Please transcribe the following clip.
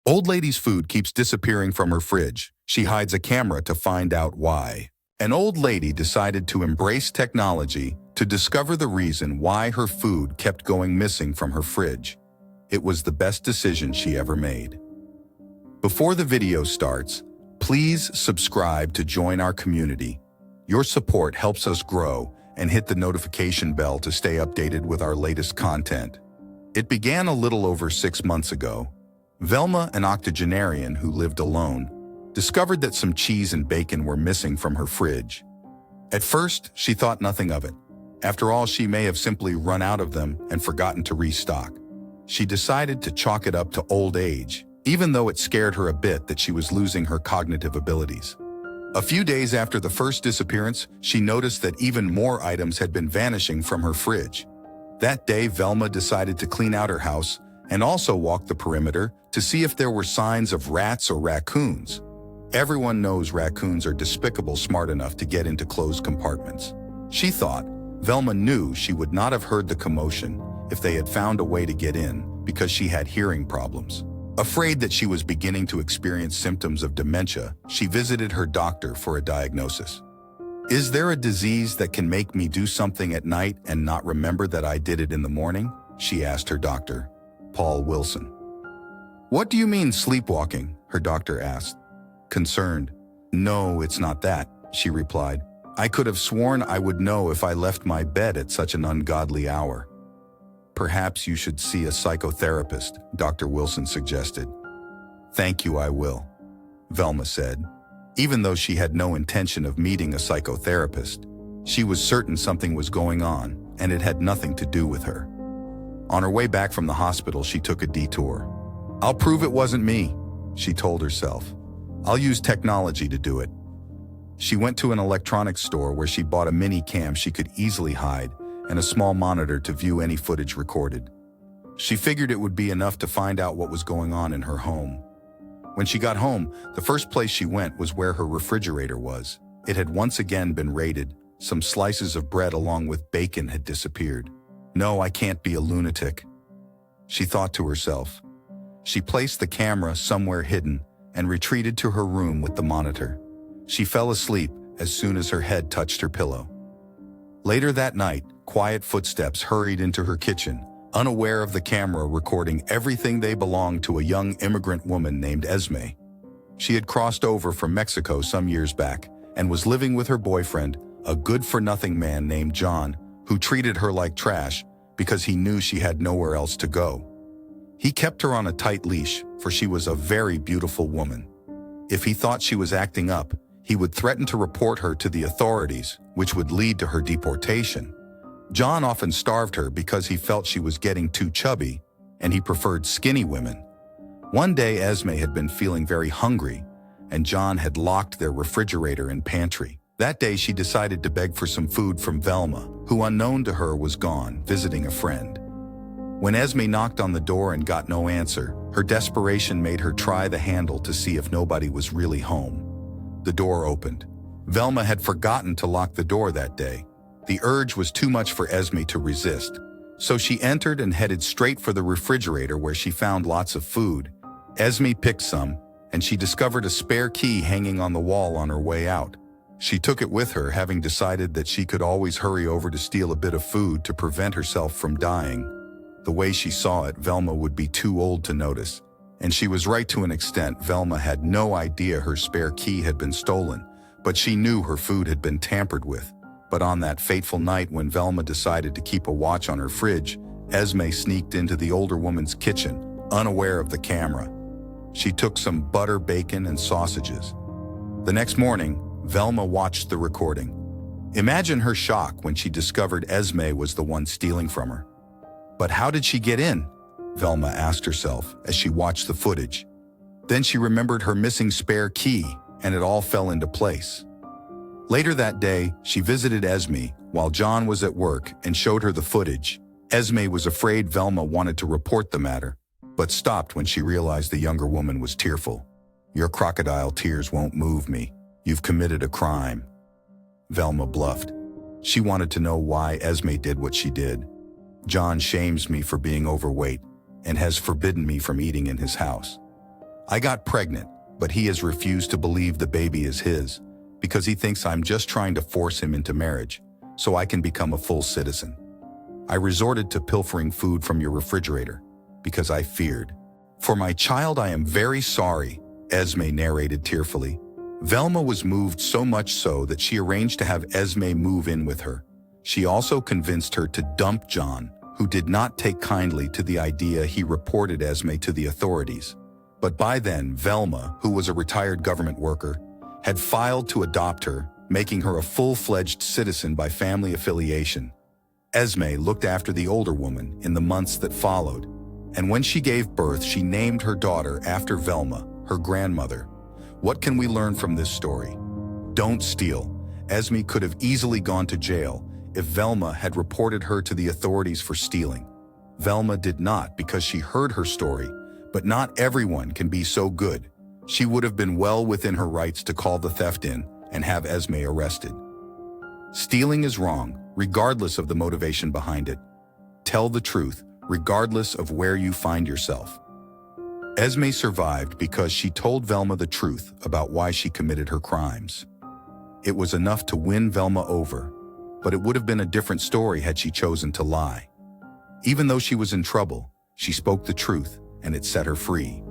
Old lady's food keeps disappearing from her fridge. She hides a camera to find out why. An old lady decided to embrace technology to discover the reason why her food kept going missing from her fridge. It was the best decision she ever made. Before the video starts, please subscribe to join our community. Your support helps us grow, and hit the notification bell to stay updated with our latest content. It began a little over 6 months ago. Velma, an octogenarian who lived alone, discovered that some cheese and bacon were missing from her fridge. At first, she thought nothing of it. After all, she may have simply run out of them and forgotten to restock. She decided to chalk it up to old age, even though it scared her a bit that she was losing her cognitive abilities. A few days after the first disappearance, she noticed that even more items had been vanishing from her fridge. That day, Velma decided to clean out her house and also walk the perimeter to see if there were signs of rats or raccoons. Everyone knows raccoons are despicable smart enough to get into closed compartments. She thought Velma knew she would not have heard the commotion if they had found a way to get in because she had hearing problems. Afraid that she was beginning to experience symptoms of dementia, she visited her doctor for a diagnosis. "Is there a disease that can make me do something at night and not remember that I did it in the morning?" she asked her doctor, Paul Wilson. "What do you mean sleepwalking?" her doctor asked, concerned. "No, it's not that," she replied. "I could have sworn I would know if I left my bed at such an ungodly hour." "Perhaps you should see a psychotherapist," Dr. Wilson suggested. "Thank you, I will," Velma said. Even though she had no intention of meeting a psychotherapist, she was certain something was going on, and it had nothing to do with her. On her way back from the hospital, she took a detour. "I'll prove it wasn't me," she told herself. "I'll use technology to do it." She went to an electronics store where she bought a mini cam she could easily hide and a small monitor to view any footage recorded. She figured it would be enough to find out what was going on in her home. When she got home, the first place she went was where her refrigerator was. It had once again been raided. Some slices of bread along with bacon had disappeared. "No, I can't be a lunatic," she thought to herself. She placed the camera somewhere hidden and retreated to her room with the monitor. She fell asleep as soon as her head touched her pillow. Later that night, quiet footsteps hurried into her kitchen, unaware of the camera recording everything. They belonged to a young immigrant woman named Esme. She had crossed over from Mexico some years back and was living with her boyfriend, a good-for-nothing man named John, who treated her like trash because he knew she had nowhere else to go. He kept her on a tight leash, for she was a very beautiful woman. If he thought she was acting up, he would threaten to report her to the authorities, which would lead to her deportation. John often starved her because he felt she was getting too chubby, and he preferred skinny women. One day, Esme had been feeling very hungry, and John had locked their refrigerator and pantry. That day, she decided to beg for some food from Velma, who, unknown to her, was gone, visiting a friend. When Esme knocked on the door and got no answer, her desperation made her try the handle to see if nobody was really home. The door opened. Velma had forgotten to lock the door that day. The urge was too much for Esme to resist, so she entered and headed straight for the refrigerator where she found lots of food. Esme picked some, and she discovered a spare key hanging on the wall on her way out. She took it with her, having decided that she could always hurry over to steal a bit of food to prevent herself from dying. The way she saw it, Velma would be too old to notice, and she was right to an extent. Velma had no idea her spare key had been stolen, but she knew her food had been tampered with. But on that fateful night when Velma decided to keep a watch on her fridge, Esme sneaked into the older woman's kitchen, unaware of the camera. She took some butter, bacon, and sausages. The next morning, Velma watched the recording. Imagine her shock when she discovered Esme was the one stealing from her. But how did she get in? Velma asked herself as she watched the footage. Then she remembered her missing spare key, and it all fell into place. Later that day, she visited Esme while John was at work and showed her the footage. Esme was afraid Velma wanted to report the matter, but stopped when she realized the younger woman was tearful. "Your crocodile tears won't move me. You've committed a crime," Velma bluffed. She wanted to know why Esme did what she did. "John shames me for being overweight and has forbidden me from eating in his house. I got pregnant, but he has refused to believe the baby is his because he thinks I'm just trying to force him into marriage so I can become a full citizen. I resorted to pilfering food from your refrigerator because I feared. For my child, I am very sorry, Esme narrated tearfully. Velma was moved so much so that she arranged to have Esme move in with her. She also convinced her to dump John, who did not take kindly to the idea he reported Esme to the authorities. But by then, Velma, who was a retired government worker, had filed to adopt her, making her a full-fledged citizen by family affiliation. Esme looked after the older woman in the months that followed, and when she gave birth, she named her daughter after Velma, her grandmother. What can we learn from this story? Don't steal. Esme could have easily gone to jail if Velma had reported her to the authorities for stealing. Velma did not because she heard her story, but not everyone can be so good. She would have been well within her rights to call the theft in and have Esme arrested. Stealing is wrong, regardless of the motivation behind it. Tell the truth, regardless of where you find yourself. Esme survived because she told Velma the truth about why she committed her crimes. It was enough to win Velma over, but it would have been a different story had she chosen to lie. Even though she was in trouble, she spoke the truth, and it set her free.